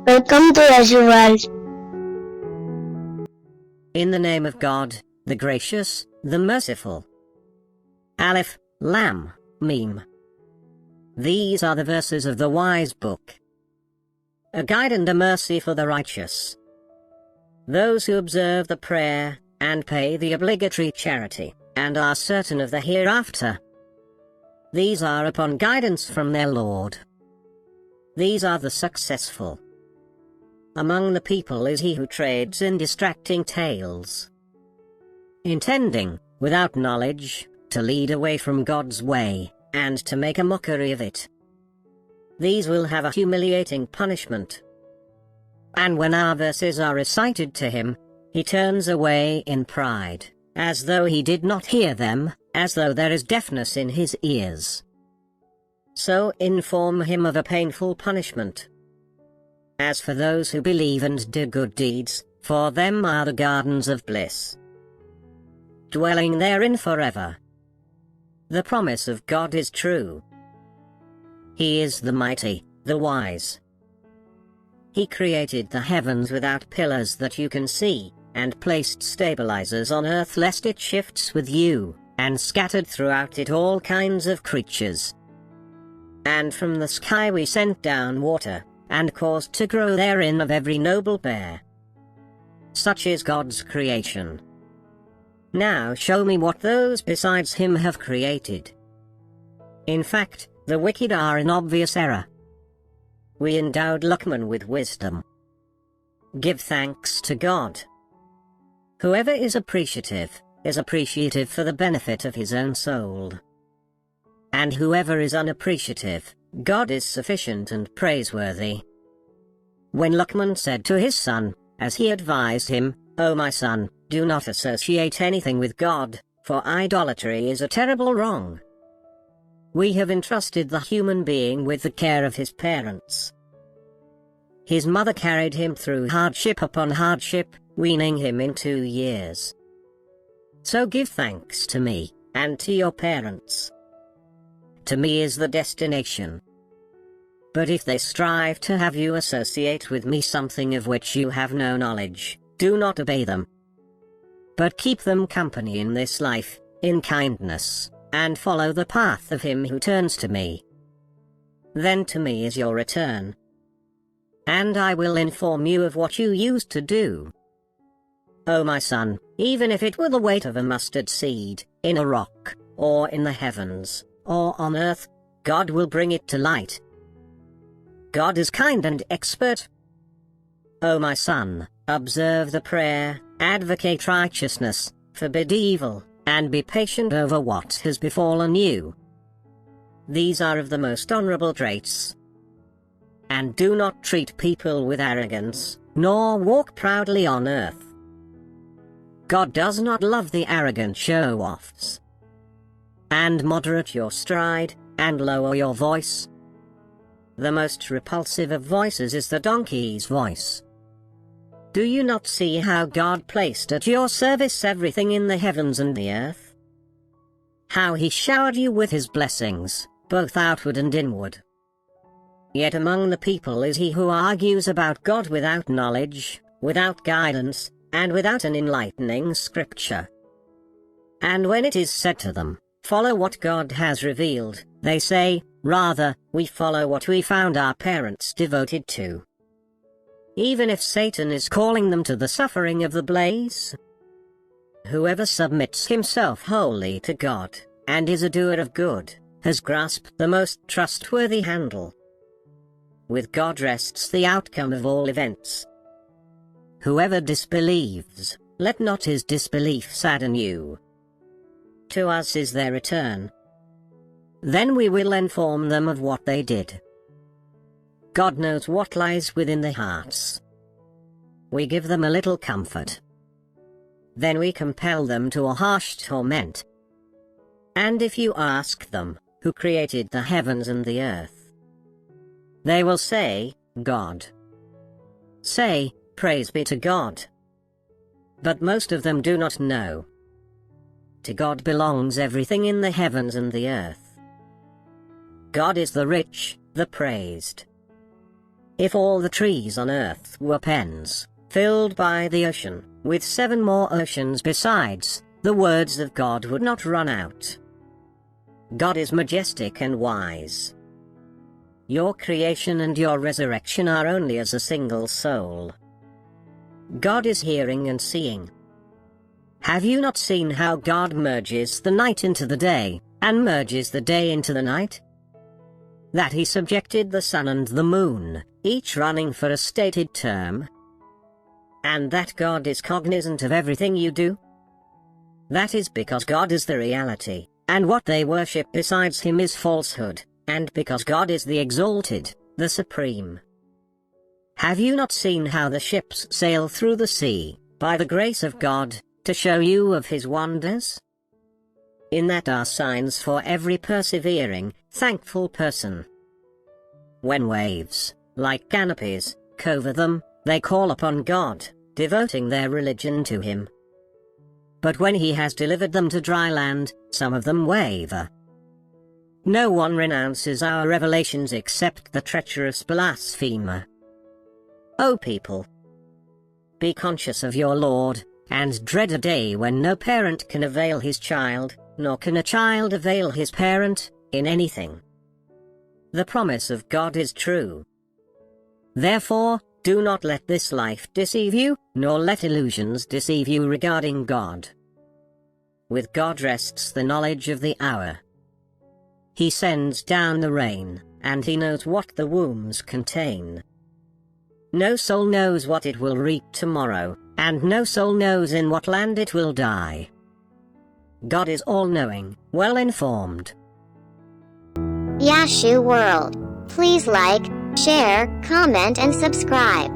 Welcome to Azure World. In the name of God, the gracious, the merciful. Aleph, Lam, Mim. These are the verses of the wise book. A guide and a mercy for the righteous. Those who observe the prayer, and pay the obligatory charity, and are certain of the hereafter. These are upon guidance from their Lord. These are the successful. Among the people is he who trades in distracting tales, intending, without knowledge, to lead away from God's way, and to make a mockery of it. These will have a humiliating punishment. And when our verses are recited to him, he turns away in pride, as though he did not hear them, as though there is deafness in his ears. So inform him of a painful punishment. As for those who believe and do good deeds, for them are the gardens of bliss, dwelling therein forever. The promise of God is true. He is the mighty, the wise. He created the heavens without pillars that you can see, and placed stabilizers on earth lest it shifts with you, and scattered throughout it all kinds of creatures. And from the sky we sent down water, and caused to grow therein of every noble bear. Such is God's creation. Now show me what those besides him have created. In fact, the wicked are in obvious error. We endowed Luqman with wisdom. Give thanks to God. Whoever is appreciative for the benefit of his own soul. And whoever is unappreciative, God is sufficient and praiseworthy. When Luqman said to his son, as he advised him, "O my son, do not associate anything with God, for idolatry is a terrible wrong." We have entrusted the human being with the care of his parents. His mother carried him through hardship upon hardship, weaning him in 2 years. So give thanks to me, and to your parents. To me is the destination. But if they strive to have you associate with me something of which you have no knowledge, do not obey them. But keep them company in this life, in kindness, and follow the path of him who turns to me. Then to me is your return. And I will inform you of what you used to do. O my son, even if it were the weight of a mustard seed, in a rock, or in the heavens, or on earth, God will bring it to light. God is kind and expert. O my son, observe the prayer, advocate righteousness, forbid evil, and be patient over what has befallen you. These are of the most honorable traits. And do not treat people with arrogance, nor walk proudly on earth. God does not love the arrogant show-offs. And moderate your stride, and lower your voice. The most repulsive of voices is the donkey's voice. Do you not see how God placed at your service everything in the heavens and the earth? How he showered you with his blessings, both outward and inward. Yet among the people is he who argues about God without knowledge, without guidance, and without an enlightening scripture. And when it is said to them, "Follow what God has revealed," they say, "Rather, we follow what we found our parents devoted to." Even if Satan is calling them to the suffering of the blaze. Whoever submits himself wholly to God, and is a doer of good, has grasped the most trustworthy handle. With God rests the outcome of all events. Whoever disbelieves, let not his disbelief sadden you. To us is their return. Then we will inform them of what they did. God knows what lies within their hearts. We give them a little comfort. Then we compel them to a harsh torment. And if you ask them, who created the heavens and the earth, they will say, God. Say, praise be to God. But most of them do not know. To God belongs everything in the heavens and the earth. God is the rich, the praised. If all the trees on earth were pens, filled by the ocean, with 7 more oceans besides, the words of God would not run out. God is majestic and wise. Your creation and your resurrection are only as a single soul. God is hearing and seeing. Have you not seen how God merges the night into the day, and merges the day into the night? That he subjected the sun and the moon, each running for a stated term? And that God is cognizant of everything you do? That is because God is the reality, and what they worship besides him is falsehood, and because God is the exalted, the supreme. Have you not seen how the ships sail through the sea, by the grace of God, to show you of his wonders? In that are signs for every persevering, thankful person. When waves, like canopies, cover them, they call upon God, devoting their religion to him. But when he has delivered them to dry land, some of them waver. No one renounces our revelations except the treacherous blasphemer. O people, be conscious of your Lord, and dread a day when no parent can avail his child, nor can a child avail his parent, in anything. The promise of God is true. Therefore, do not let this life deceive you, nor let illusions deceive you regarding God. With God rests the knowledge of the hour. He sends down the rain, and he knows what the wombs contain. No soul knows what it will reap tomorrow, and no soul knows in what land it will die. God is all-knowing, well-informed. Yashu World. Please like, share, comment and subscribe.